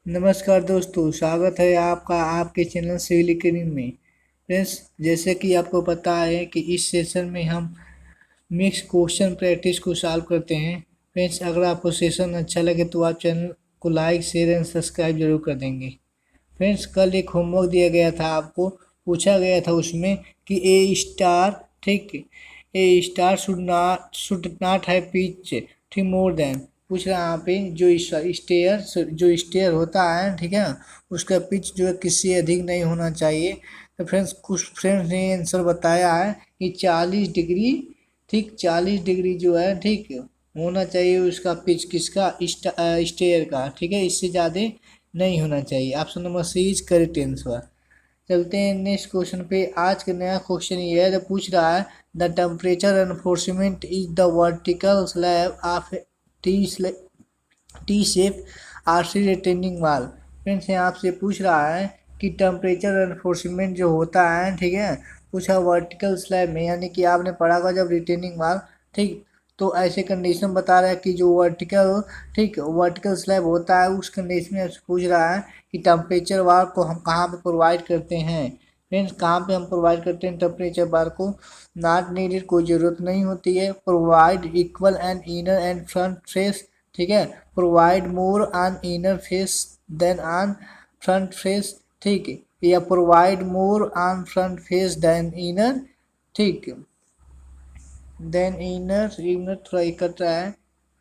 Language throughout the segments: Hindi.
नमस्कार दोस्तों, स्वागत है आपका आपके चैनल सिविल एकेडमी में। फ्रेंड्स, जैसे कि आपको पता है कि इस सेशन में हम मिक्स क्वेश्चन प्रैक्टिस को सॉल्व करते हैं। फ्रेंड्स, अगर आपको सेशन अच्छा लगे तो आप चैनल को लाइक, शेयर एंड सब्सक्राइब जरूर कर देंगे। फ्रेंड्स, कल एक होमवर्क दिया गया था, आपको पूछा गया था उसमें कि ए स्टार, ठीक, A star should not have pitch, ठीक, मोर देन, पूछ रहा है यहाँ पे जो स्टेयर होता है, ठीक है, उसका पिच जो है किससे अधिक नहीं होना चाहिए। तो फ्रेंड्स, कुछ फ्रेंड्स ने आंसर बताया है कि 40 डिग्री, ठीक, 40 डिग्री जो है, ठीक, होना चाहिए उसका पिच, किसका, स्टेयर का, ठीक है, इससे ज़्यादा नहीं होना चाहिए। Option number C is correct answer. चलते हैं नेक्स्ट क्वेश्चन पे। आज का नया क्वेश्चन ये है, तो पूछ रहा है the temperature enforcement is the vertical slab of T shape RC retaining वाल। फ्रेंड्स, यहाँ आपसे पूछ रहा है कि टेम्परेचर एनफोर्समेंट जो होता है, ठीक है, पूछा वर्टिकल स्लैब में, यानी कि आपने पढ़ा होगा जब रिटेनिंग वाल, ठीक, तो ऐसे कंडीशन बता रहा है कि जो वर्टिकल, ठीक, वर्टिकल स्लैब होता है उस कंडीशन में पूछ रहा है कि टेम्परेचर बार को हम कहाँ पे प्रोवाइड करते हैं। फ्रेंड्स, कहाँ पे हम प्रोवाइड करते हैं टेम्परेचर बार को? नॉट नीडेड, कोई ज़रूरत नहीं होती है। Provide equal and inner and front face, ठीक है, provide more on inner face then on front face, ठीक, या provide more on front face then inner, ठीक, देन इनर थोड़ा इकट्ठा है,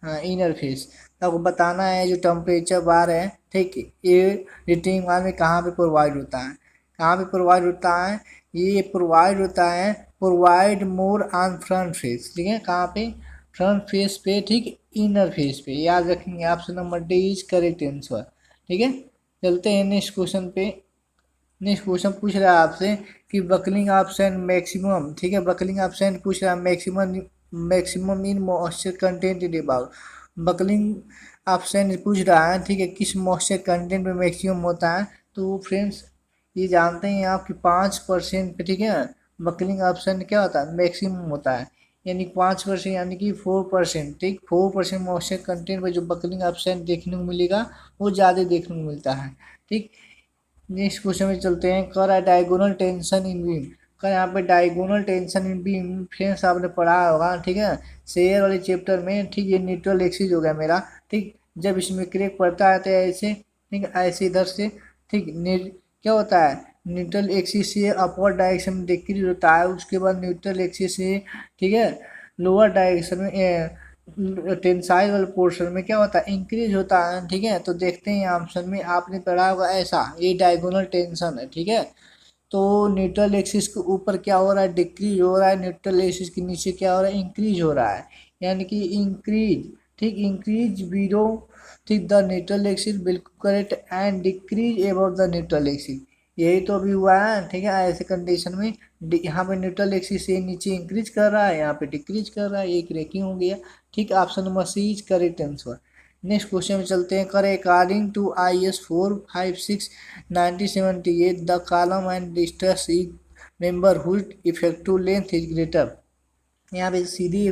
हाँ, इनर फेस। आपको बताना है जो टेम्परेचर बार है, ठीक, ये रिटेनिंग वाल में कहाँ पे प्रोवाइड होता है, कहाँ पे प्रोवाइड होता है, ये प्रोवाइड होता है, provide more on front face, ठीक है, कहाँ पे, फ्रंट फेस पे, ठीक, इनर फेस पे, याद रखेंगे। Option number D is correct answer, ठीक है। चलते हैं नेक्स्ट क्वेश्चन पे। नेक्स्ट क्वेश्चन पूछ रहा है आपसे कि बकलिंग ऑफ सैंड मैक्सिमम, ठीक है, बकलिंग ऑफ सैंड पूछ रहा है maximum in moisture content in about. Buckling of sand पूछ रहा है, ठीक है, किस मॉइस्चर कंटेंट में मैक्सिमम होता है। तो फ्रेंड्स, ये जानते हैं आप कि 5% पे, ठीक है, बकलिंग ऑफ सैंड क्या होता है, मैक्सिमम होता है, यानी 5%, यानी कि 4%, ठीक, 4% मॉइस्चर कंटेंट में जो बकलिंग ऑफ सैंड देखने को मिलेगा वो ज़्यादा देखने को मिलता है, ठीक। नेक्स्ट क्वेश्चन में चलते हैं। कर है डायगोनल टेंशन इन बीम। कर यहाँ पे diagonal tension in beam, friends आपने पढ़ा होगा, ठीक है, शेयर वाले चैप्टर में, ठीक, ये न्यूट्रल एक्सिस हो गया मेरा, ठीक, जब इसमें क्रैक पड़ता है तो ऐसे, ठीक, ऐसे इधर से, ठीक, क्या होता है, न्यूट्रल एक्सिस से अपवर्ड डायरेक्शन में डिक्रीज होता है, उसके बाद न्यूट्रल एक्सिस से, ठीक है, लोअर डायरेक्शन में टेंसाइल वाले पोर्शन में क्या होता है, इंक्रीज होता है, ठीक है। तो देखते हैं ऑप्शन में, आपने पढ़ा होगा ऐसा, ये डायगोनल टेंशन है, ठीक है। तो न्यूट्रल एक्सिस के ऊपर क्या हो रहा है, डिक्रीज हो रहा है, न्यूट्रल एक्सिस के नीचे क्या हो रहा है, इंक्रीज हो रहा है, यानी कि इंक्रीज, ठीक, इंक्रीज बिलो, ठीक, द न्यूट्रल एक्सिस, बिल्कुल correct, and decrease about the neutral axis, यही तो अभी हुआ है, ठीक है। ऐसे कंडीशन में यहाँ पे न्यूट्रल एक्सिस से नीचे इंक्रीज कर रहा है, यहाँ पे डिक्रीज कर रहा है, एक क्रैकिंग हो गया, ठीक। Option number C is correct answer. Next question में चलते हैं। करे according to IS 456 1978 the column and distance is member hood effective length is greater. यहाँ पे सीधी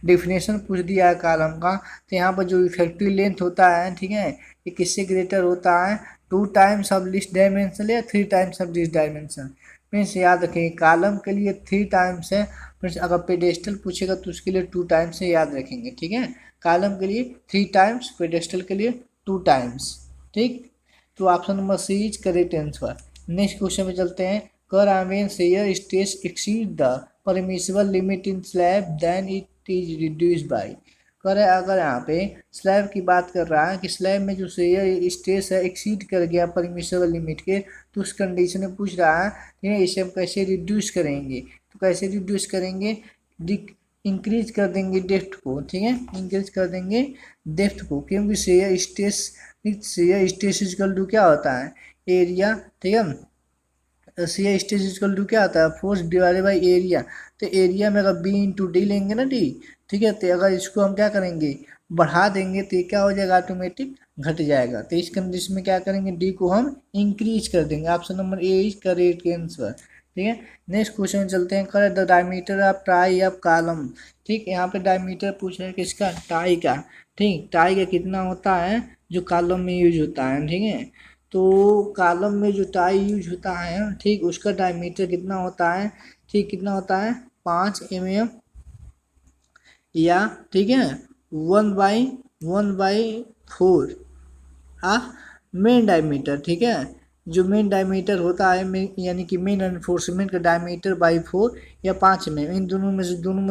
डिफिनेशन पूछ दिया है कॉलम का, तो यहाँ पर जो इफेक्टिव लेंथ होता है, ठीक है, ये किससे ग्रेटर होता है, 2 टाइम्स ऑफ दिस डायमेंशन या 3 times of this dimension. Means याद रखेंगे, कॉलम के लिए 3 टाइम्स है, मीन्स अगर पेडेस्टल पूछेगा तो उसके लिए 2 टाइम्स से याद रखेंगे, ठीक है। कॉलम के लिए 3 टाइम्स, पेडेस्टल के लिए 2 टाइम्स, ठीक। तो option number C is correct answer. Next question में चलते हैं। कर आमीन shear stage exceed the permissible limit in slab then it is reduce by. कर अगर यहाँ पे स्लैब की बात कर रहा है कि स्लैब में जो शेयर स्टेज है एक्सीड कर गया परमिसिबल लिमिट के, तो उस कंडीशन में पूछ रहा है, ठीक है, इसे हम कैसे रिड्यूस करेंगे। तो कैसे रिड्यूस करेंगे, इंक्रीज कर देंगे डेप्थ को, ठीक है, इंक्रीज कर देंगे डेप्थ को, क्योंकि शेयर स्टेज इक्वल टू क्या होता है, एरिया, ठीक है। शेयर स्टेज इक्वल टू क्या होता है, फोर्स डिवाइडेड बाई एरिया। तो एरिया में अगर बी इंटू डी लेंगे ना, डी, ठीक है, तो अगर इसको हम क्या करेंगे, बढ़ा देंगे तो ये क्या हो जाएगा, ऑटोमेटिक घट जाएगा। तो इस कंडीशन में क्या करेंगे, डी को हम इंक्रीज कर देंगे। Option number A is correct answer. ठीक है। नेक्स्ट क्वेश्चन में चलते हैं, कर the diameter of tie of column. ठीक, यहाँ पे डायमीटर पूछ रहा है किसका, टाई का। ठीक, टाई का कितना होता है जो कॉलम में यूज होता है। ठीक है, तो कॉलम में जो टाई यूज होता है, ठीक, उसका डायमीटर कितना होता है, ठीक, कितना होता है 5 mm, या ठीक है 1/4 मेन डायमीटर। ठीक है, जो मेन डायमीटर होता है यानी कि मेन एनफोर्समेंट का डायमीटर बाई 4 या 5 mm, इन दोनों में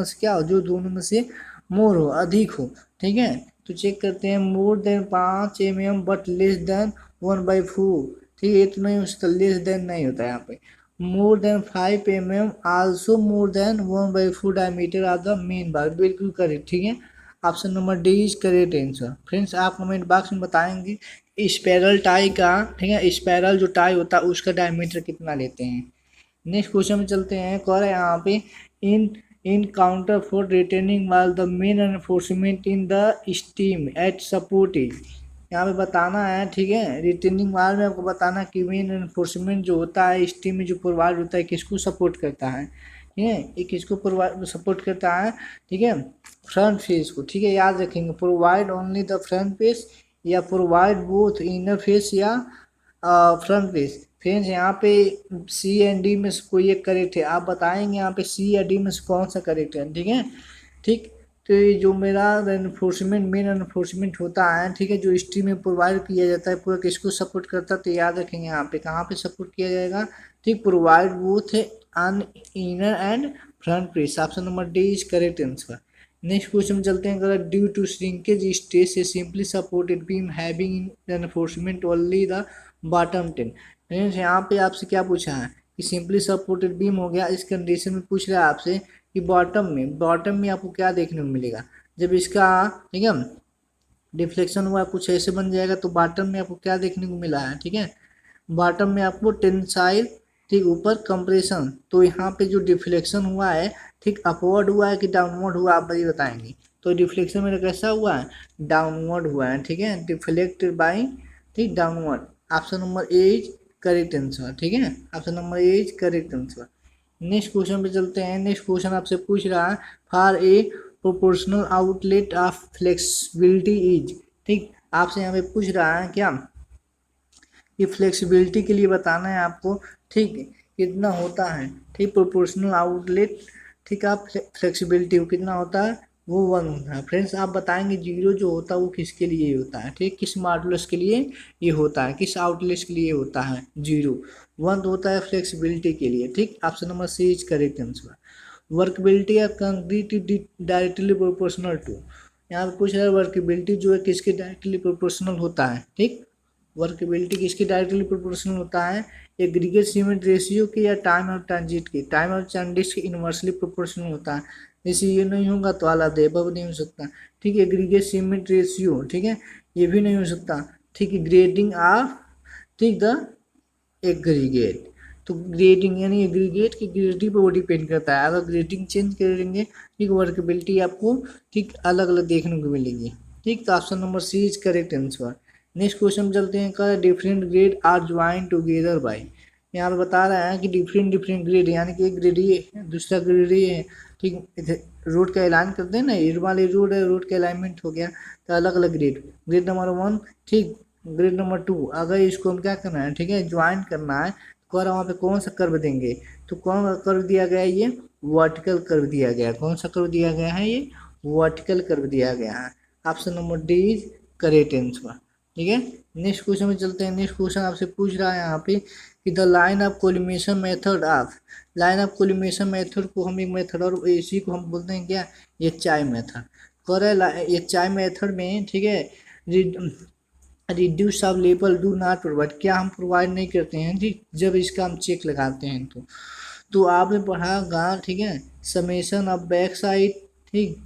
से क्या हो, जो दोनों में से मोर हो, अधिक हो। ठीक है, तो चेक करते हैं, more than 5 mm but less than 1/4। ठीक है, ये तो नहीं हो सकता, लेस देन नहीं होता है यहाँ पे। More than 5 mm also more than 1/4 diameter of the main बार, बिल्कुल करेक्ट। ठीक है, option number D is correct answer. Friends, आप कमेंट बॉक्स में बताएंगे स्पैरल टाई का, ठीक है, स्पैरल जो टाई होता है उसका डायमीटर कितना लेते हैं। नेक्स्ट क्वेश्चन में चलते हैं, कह रहे हैं यहाँ पे इन इन काउंटर फॉर रिटेनिंग वाल the main enforcement in the steam eight support is. यहाँ पे बताना है, ठीक है, रिटेनिंग वाल में आपको बताना है कि मेन एनफोर्समेंट जो होता है स्टीम में जो प्रोवाइड होता है किसको सपोर्ट करता है। ठीक है, ये किसको प्रोवाइड सपोर्ट करता है, ठीक है, फ्रंट फेस को। ठीक है, याद रखेंगे, provide only the front face या प्रोवाइड बोथ इनर फेस या फ्रंट फेस। फ्रेंड्स, यहाँ पे सी एंड डी में से कोई एक करेक्ट है, आप बताएंगे यहाँ पे सी या डी में से कौन सा करेक्ट है। ठीक है, ठीक, तो ये जो मेरा एनफोर्समेंट मेन एनफोर्समेंट होता है, ठीक है, जो स्ट्रीम में प्रोवाइड किया जाता है, पूरा किसको सपोर्ट करता है, तो याद रखेंगे यहाँ पे कहाँ पे सपोर्ट किया जाएगा, ठीक, provide both on inner and front face. Option number D is correct answer. Next question में चलते हैं, अगर due to shrinkage stress a simply supported beam having enforcement only the bottom 10। Friends, यहाँ पे आपसे क्या पूछा है कि सिंपली सपोर्टेड बीम हो गया, इस कंडीशन में पूछ रहा है आपसे कि बॉटम में आपको क्या देखने को मिलेगा, जब इसका, ठीक है, डिफ्लेक्शन हुआ कुछ ऐसे बन जाएगा, तो बॉटम में आपको क्या देखने को मिला है। ठीक है, बॉटम में आपको टेंसाइल, ठीक, ऊपर कंप्रेशन, तो यहाँ पे जो डिफ्लेक्शन हुआ है, ठीक, अपवर्ड हुआ है कि डाउनवर्ड हुआ, आप वही बताएंगे। तो डिफ्लेक्शन मेरा कैसा हुआ है, डाउनवर्ड हुआ है। ठीक है, डिफ्लेक्टेड बाई, ठीक, downward. Option number A is correct answer. ठीक है, option number A is correct answer. Next question पे चलते हैं। नेक्स्ट क्वेश्चन आपसे पूछ रहा है, for a proportional outlet of flexibility is. ठीक, आपसे यहाँ पे पूछ रहा है क्या, ये फ्लेक्सिबिलिटी के लिए बताना है आपको। ठीक, कितना होता है, ठीक, प्रोपोर्शनल आउटलेट, ठीक, आप फ्लेक्सिबिलिटी कितना होता है, वो 1 होता है। फ्रेंड्स, आप बताएंगे 0 जो होता है वो किसके लिए होता है, ठीक, किस मॉडुलस के लिए ये होता है, किस आउटलेट के लिए होता है 0। 1 होता है फ्लेक्सिबिलिटी के लिए। ठीक, option number C is correct answer. Workability of concrete directly proportional to. यहाँ पे पूछ रहा है वर्कबिलिटी जो है किसके डायरेक्टली प्रोपोर्शनल होता है। ठीक, वर्कबिलिटी किसकी डायरेक्टली प्रोपोर्शनल होता है, एग्रीगेट सीमेंट रेशियो के या टाइम ऑफ ट्रांजिट के। टाइम ऑफ ट्रांजिट के इनवर्सली प्रोपोर्शनल होता है, जैसे ये नहीं होगा तो आला देबव नहीं हो सकता। ठीक है, एग्रीगेट सीमेंट रेशियो, ठीक है, ये भी नहीं हो सकता। ठीक है, ग्रेडिंग ऑफ, ठीक, द एग्रीगेट, तो ग्रेडिंग यानी एग्रीगेट की ग्रेडिंग पर वो डिपेंड करता है। अगर ग्रेडिंग चेंज करेंगे, ठीक, वर्कबिलिटी आपको, ठीक, अलग अलग देखने को मिलेगी। ठीक, तो option number C is correct answer. Next question चलते हैं, का different grade are join together by. यहाँ पे बता रहा है कि डिफरेंट ग्रेड, यानी कि एक ग्रेड ये है, दूसरा ग्रेड ये है। ठीक, रोड का ऐलान करते हैं ना, ये वाली रोड है, रोड का अलाइनमेंट हो गया, तो अलग अलग ग्रेड नंबर 1, ठीक, ग्रेड नंबर 2, अगर इसको हम क्या करना है, ठीक है, ज्वाइन करना है, तो कह रहा वहाँ पे कौन सा कर्व देंगे, तो कौन कर्व दिया गया है, ये वर्टिकल कर्व दिया गया है। कौन सा कर्व दिया गया है, ये वर्टिकल कर्व दिया गया है। Option number D is correct answer. ठीक है, नेक्स्ट क्वेश्चन में चलते हैं। नेक्स्ट क्वेश्चन आपसे पूछ रहा है यहाँ पे कि the line of collimation method of. Line of collimation method को हम एक मेथड, और इसी को हम बोलते हैं क्या, ये चाय मेथड। कर ये चाय मेथड में, ठीक है, reduce of level do not provide, क्या हम प्रोवाइड नहीं करते हैं, ठीक, जब इसका हम चेक लगाते हैं तो आपने पढ़ा गा, ठीक है, समेशन ऑफ बैक साइड, ठीक,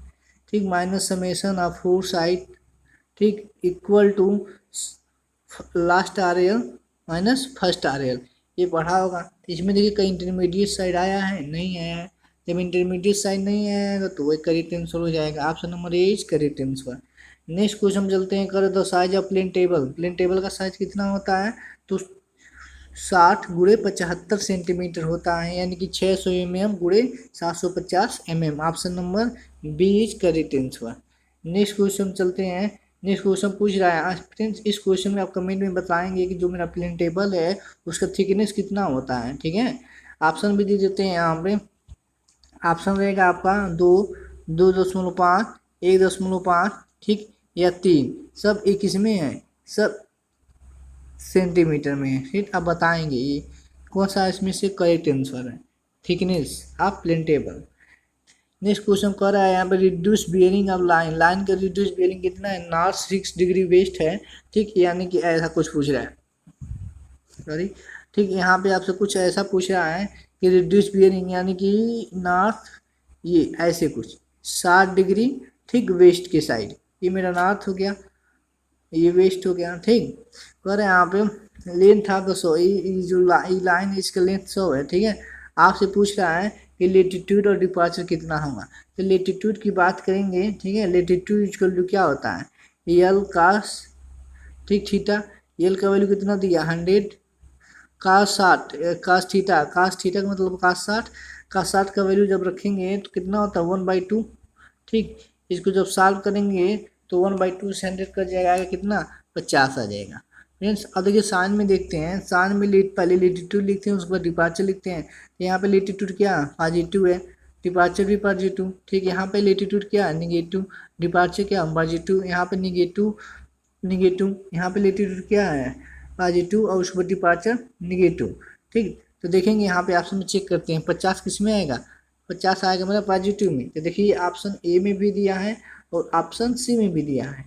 ठीक, minus summation of four side, ठीक, equal to last R L minus first R L, ये पढ़ा होगा। तो इसमें देखिए कहीं इंटरमीडिएट साइड आया है, नहीं आया है। जब इंटरमीडिएट साइड नहीं आएगा तो वही करेक्ट आंसर हो जाएगा। Option number A is correct answer. Next question चलते हैं, कर the size of plane table. Plane table का साइज कितना होता है, तो 60 × 75 सेंटीमीटर होता है, यानी कि 600 mm × 750 mm। Option number B is correct answer. Next question चलते हैं। नेक्स्ट क्वेश्चन पूछ रहा है फ्रेंड्स, इस क्वेश्चन में आप कमेंट में बताएंगे कि जो मेरा प्लेन टेबल है उसका थिकनेस कितना होता है, ठीक है। ऑप्शन भी दे देते हैं यहाँ पे। ऑप्शन रहेगा आपका 2, 2.5, 1.5, ठीक, या 3। सब एक इसमें है, सब सेंटीमीटर में है, ठीक। आप बताएंगे ये कौन सा इसमें से करेक्ट आंसर है, thickness of plane table. Next question कर रहा है यहाँ पे reduce bearing of line. Line का रिड्यूस बियरिंग कितना है, नॉर्थ 6 डिग्री वेस्ट है, ठीक, यानी कि ऐसा कुछ पूछ रहा है, सॉरी, ठीक। यहाँ पे आपसे कुछ ऐसा पूछ रहा है कि रिड्यूस बियरिंग यानी कि नॉर्थ, ये ऐसे कुछ 60 डिग्री, ठीक, वेस्ट के साइड। ये मेरा नॉर्थ हो गया, ये वेस्ट हो गया, ठीक। कर यहाँ पे लेंथ आपका 100, जो लाइन है इसका लेंथ 100 है, ठीक है। आपसे पूछ रहा है कि लेटीट्यूड और डिपार्चर कितना होगा। तो लेटीट्यूड की बात करेंगे, ठीक है। लेटीट्यूड इक्वल क्या होता है, यल कास, ठीक, थीटा। यल का वैल्यू कितना दिया, 100, कास 60, कास थीटा का मतलब कास 60 का वैल्यू जब रखेंगे तो कितना होता है 1/2, ठीक। इसको जब सॉल्व करेंगे तो 1/2 से 100 कर जाएगा, कितना 50 आ जाएगा। फ्रेंड्स अब देखिए साइन में देखते हैं, साइन में पहले लेटीट्यूड लिखते हैं, उसके बाद डिपार्चर लिखते हैं। तो यहाँ पे लेटीट्यूड क्या पॉजिटिव है, डिपार्चर भी पॉजिटिव, ठीक। यहाँ पे लेटीट्यूड क्या निगेटिव, डिपार्चर क्या पॉजिटिव, यहाँ पे निगेटिव, यहाँ पे लेटीट्यूड क्या है पॉजिटिव और उसके बाद डिपार्चर निगेटिव, ठीक। तो देखेंगे यहाँ पे ऑप्शन में चेक करते हैं 50 किस में आएगा, 50 आएगा मतलब पॉजिटिव में। तो देखिए ऑप्शन ए में भी दिया है और ऑप्शन सी में भी दिया है।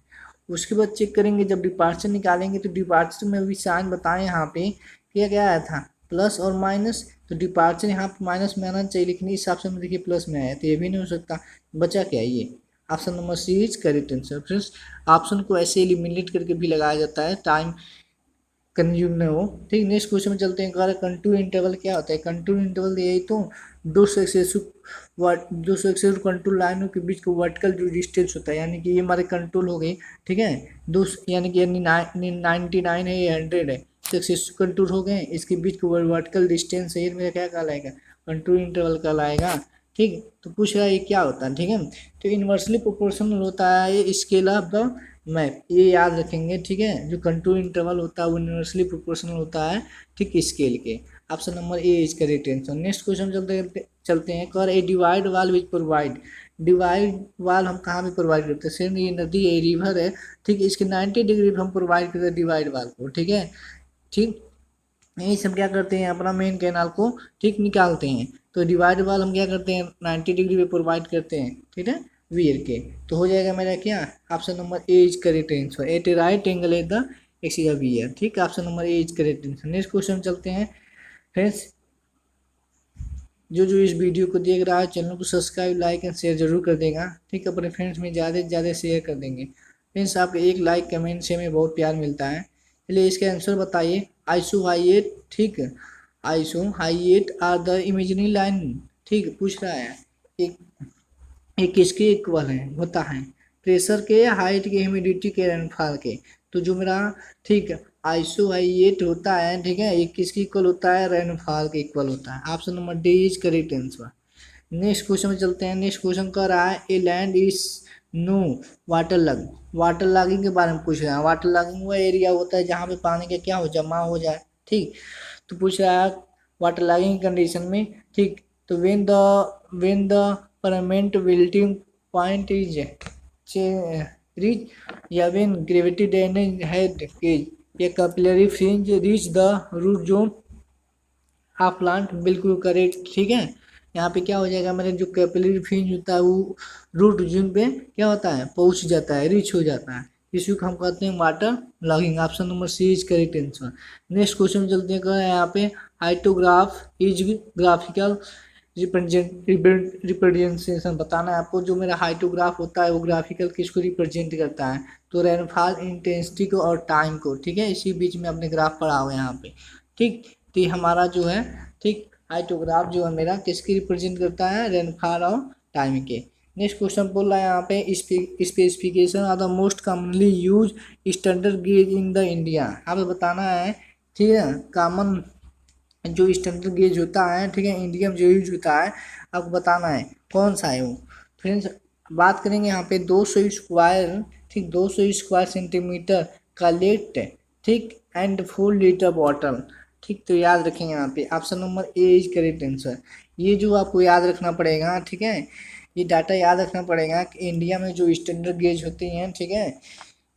उसके बाद चेक करेंगे जब डिपार्चर निकालेंगे तो डिपार्चर में भी साइन बताएं यहाँ पे क्या क्या आया था, प्लस और माइनस। तो डिपार्चर यहाँ पे माइनस में आना चाहिए, लेकिन इस ऑप्शन में देखिए प्लस में आया, तो ये भी नहीं हो सकता। बचा क्या ये, option number C is correct answer. Friends option को ऐसे एलिमिनेट करके भी लगाया जाता है, टाइम कंज्यूम न हो, ठीक। नेक्स्ट क्वेश्चन में चलते हैं। कंटूर इंटरवल क्या होता है, कंटूर इंटरवल यही तो 200 एक्सेसिव कंट्रोल लाइनों के बीच का वर्टिकल जो डिस्टेंस होता है, यानी कि ये हमारे कंट्रोल हो गए, ठीक है। 200 यानी कि 99 है, ये 100 है, तो एक्सेसिव कंट्रोल हो गए, इसके बीच का वर्टिकल डिस्टेंस है, ये मेरा क्या कहलाएगा, कंट्रोल इंटरवल कहलाएगा, ठीक। तो पूछ रहा है ये क्या होता है, ठीक है। तो इन्वर्सली प्रोपोर्शनल होता है ये स्केल ऑफ द मैप, ये याद रखेंगे, ठीक है। जो कंट्रोल इंटरवल होता है वो इन्वर्सली प्रोपोर्शनल होता है, ठीक, स्केल के। Option number A is correct answer. Next question चलते हैं। कर ए डिवाइड वाल विच प्रोवाइड, डिवाइड वाल हम कहाँ पे प्रोवाइड करते हैं, सेम ये नदी है, रिवर है, ठीक। इसके 90 डिग्री पे हम प्रोवाइड करते हैं डिवाइड वाल को, ठीक है, ठीक। यही सब क्या करते हैं अपना मेन कैनाल को, ठीक, निकालते हैं। तो डिवाइड वाल हम क्या करते हैं 90 डिग्री पे प्रोवाइड करते हैं, ठीक है, वियर के। तो हो जाएगा मेरा क्या, option number A is correct answer. At a right angle at the axis of weir, ठीक, option number A is correct answer. Next question चलते हैं। फ्रेंड्स जो इस वीडियो को देख रहा है चैनल को सब्सक्राइब, लाइक एंड शेयर जरूर कर देगा, ठीक, अपने फ्रेंड्स में ज़्यादा से ज़्यादा शेयर कर देंगे। फ्रेंड्स आपके एक लाइक कमेंट से हमें बहुत प्यार मिलता है। चलिए इसका आंसर बताइए। आइसोहाइएट, ठीक, आइसोहाइएट आर द इमेजिनरी लाइन, ठीक, पूछ रहा है एक किसके इक्वल है होता है, प्रेशर के, हाइट के, ह्यूमिडिटी के, रेनफॉल के। तो जो मेरा, ठीक, आइसोहाइएट होता है, ठीक है, एक किसके इक्वल होता है, रेनफॉल के इक्वल होता है। Option number D is correct answer. Next question में चलते हैं। नेक्स्ट क्वेश्चन कह रहा है a land is no water log, water logging के बारे में पूछ रहा है। वाटर लॉगिंग वो एरिया होता है जहाँ पे पानी का क्या हो, जमा हो जाए, ठीक। तो पूछ रहा है वाटर लॉगिंग कंडीशन में, ठीक। तो when the permanent wilting point is reach, या when gravity damage head cage या capillary fringe reach the root zone of plant, बिल्कुल करेक्ट, ठीक है। यहाँ पे क्या हो जाएगा, मेरे जो कैपिलरी फ्रिंज होता है वो रूट जोन पे क्या होता है, पहुँच जाता है, रीच हो जाता है, इसी को हम कहते हैं water logging. Option number C is correct answer. Next question चलते हैं। यहाँ पे हाइटोग्राफ इज ग्राफिकल रिप्रेजेंटेशन बताना है आपको। जो मेरा हाइटोग्राफ होता है वो ग्राफिकल किसको रिप्रेजेंट करता है, तो रेनफॉल इंटेंसिटी को और टाइम को, ठीक है। इसी बीच में अपने ग्राफ पढ़ा हुआ है यहाँ पे, ठीक। तो ये हमारा जो है, ठीक, हाइटोग्राफ जो है मेरा किसकी रिप्रेजेंट करता है, रेनफॉल और टाइम के। नेक्स्ट क्वेश्चन बोल रहा है यहाँ पे specification are the most commonly use standard gauge in the India. आप बताना है, ठीक है, कॉमन जो स्टैंडर्ड गेज होता है, ठीक है, इंडिया में जो यूज होता है, आपको बताना है कौन सा है वो। फ्रेंड्स बात करेंगे यहाँ पे 200 स्क्वायर, ठीक, 200 स्क्वायर सेंटीमीटर का लेट, ठीक, एंड 4 लीटर बॉटल, ठीक। तो याद रखेंगे यहाँ पे option number A is correct answer. ये जो आपको याद रखना पड़ेगा, ठीक है, ये डाटा याद रखना पड़ेगा कि इंडिया में जो स्टैंडर्ड गेज होती हैं, ठीक है,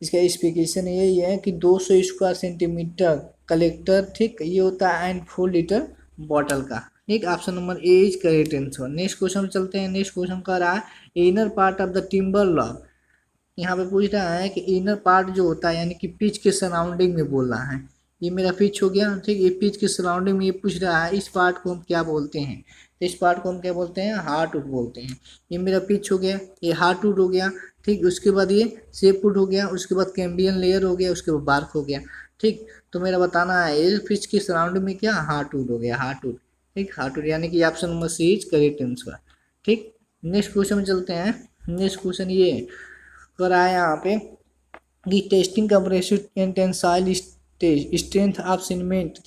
इसका स्पेसिफिकेशन यही है कि 200 स्क्वायर सेंटीमीटर कलेक्टर, ठीक, ये होता है एंड 4 लीटर बॉटल का, ठीक। Option number A is correct answer. Next question चलते हैं। नेक्स्ट क्वेश्चन कर रहा है inner part of the timber log. यहाँ पे पूछ रहा है कि इनर पार्ट जो होता है यानी कि पिच के सराउंडिंग में बोल रहा है। ये मेरा पिच हो गया, ठीक। ये पिच के सराउंडिंग में ये पूछ रहा है इस पार्ट को हम क्या बोलते हैं, तो इस पार्ट को हम क्या बोलते हैं, हार्टवुड बोलते हैं। ये मेरा पिच हो गया, ये हार्टवुड हो गया, ठीक। उसके बाद ये सेपवुड हो गया, उसके बाद कैम्बियन लेयर हो गया, उसके बाद बार्क हो गया, ठीक। तो मेरा बताना है ये पिच के सराउंडिंग में क्या, हार्टवुड हो गया, हार्टवुड, ठीक, हार्टवुड, यानी कि option number C is correct answer, ठीक। नेक्स्ट क्वेश्चन में चलते हैं। नेक्स्ट क्वेश्चन ये कराया यहाँ पे कि testing compressive and tensile strength of cement,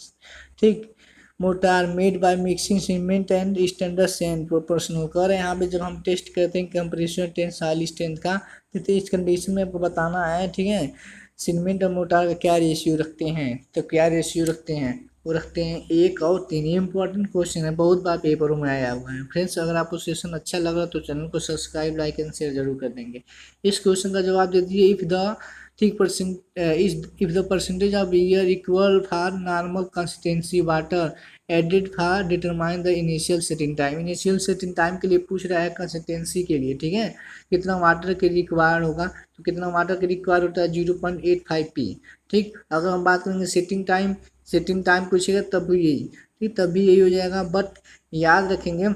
ठीक, mortar made by mixing cement and standard sand proportional कर यहाँ पे जब हम टेस्ट करते हैं कंप्रेसिव टेंसाइल स्ट्रेंथ का, तो इस कंडीशन में आपको बताना है, ठीक है, सीमेंट और मोटार का क्या रेशियो रखते हैं। तो क्या रेशियो रखते हैं, वो रखते हैं 1 और 3। ये इंपॉर्टेंट क्वेश्चन है, बहुत बार पेपरों में आया हुआ है। फ्रेंड्स अगर आपको सेशन अच्छा लगा तो चैनल को सब्सक्राइब, लाइक एंड शेयर जरूर कर देंगे। इस क्वेश्चन का जवाब दे दीजिए इफ द, ठीक, if the percentage of year equal for normal consistency water added for determine the initial setting time. Initial setting time के लिए पूछ रहा है कंसिस्टेंसी के लिए, ठीक है, कितना वाटर के रिक्वायर होगा, तो कितना वाटर के रिक्वायर होता है 0.85 पी, ठीक। अगर हम बात करेंगे सेटिंग टाइम, सेटिंग टाइम पूछेगा तब भी यही, ठीक, तब भी यही हो जाएगा। बट याद रखेंगे,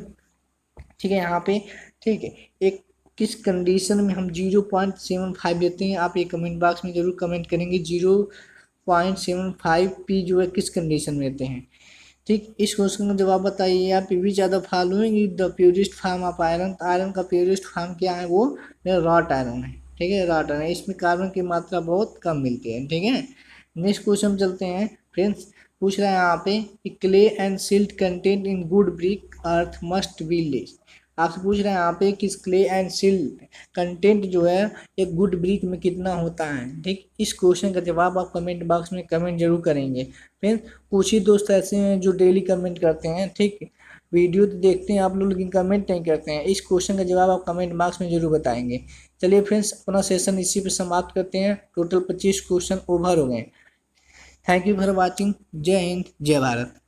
ठीक है, यहाँ पे, ठीक है, एक किस कंडीशन में हम 0.75 देते हैं, आप ये कमेंट बॉक्स में जरूर कमेंट करेंगे 0.75 पी जो है किस कंडीशन में देते हैं, ठीक। इस क्वेश्चन का जवाब बताइए आप। Which are the following the purest form of iron. Iron का प्योरेस्ट फॉर्म क्या है, वो रॉट आयरन है, ठीक है, रॉट आयरन है, इसमें कार्बन की मात्रा बहुत कम मिलती है, ठीक है। नेक्स्ट क्वेश्चन चलते हैं। फ्रेंड्स पूछ रहा है यहाँ पे कि clay and silt content in good brick earth must be less. आपसे पूछ रहे हैं यहाँ पे कि क्ले एंड सिल्ट कंटेंट जो है एक गुड ब्रिक में कितना होता है, ठीक। इस क्वेश्चन का जवाब आप कमेंट बॉक्स में कमेंट जरूर करेंगे। फ्रेंड्स कुछ ही दोस्त ऐसे हैं जो डेली कमेंट करते हैं, ठीक, वीडियो तो देखते हैं आप लोग लेकिन कमेंट नहीं करते हैं। इस क्वेश्चन का जवाब आप कमेंट बॉक्स में जरूर बताएंगे। चलिए फ्रेंड्स अपना सेशन इसी पे समाप्त करते हैं। टोटल 25 क्वेश्चन ओवर हो गए। Thank you for watching. जय हिंद, जय भारत।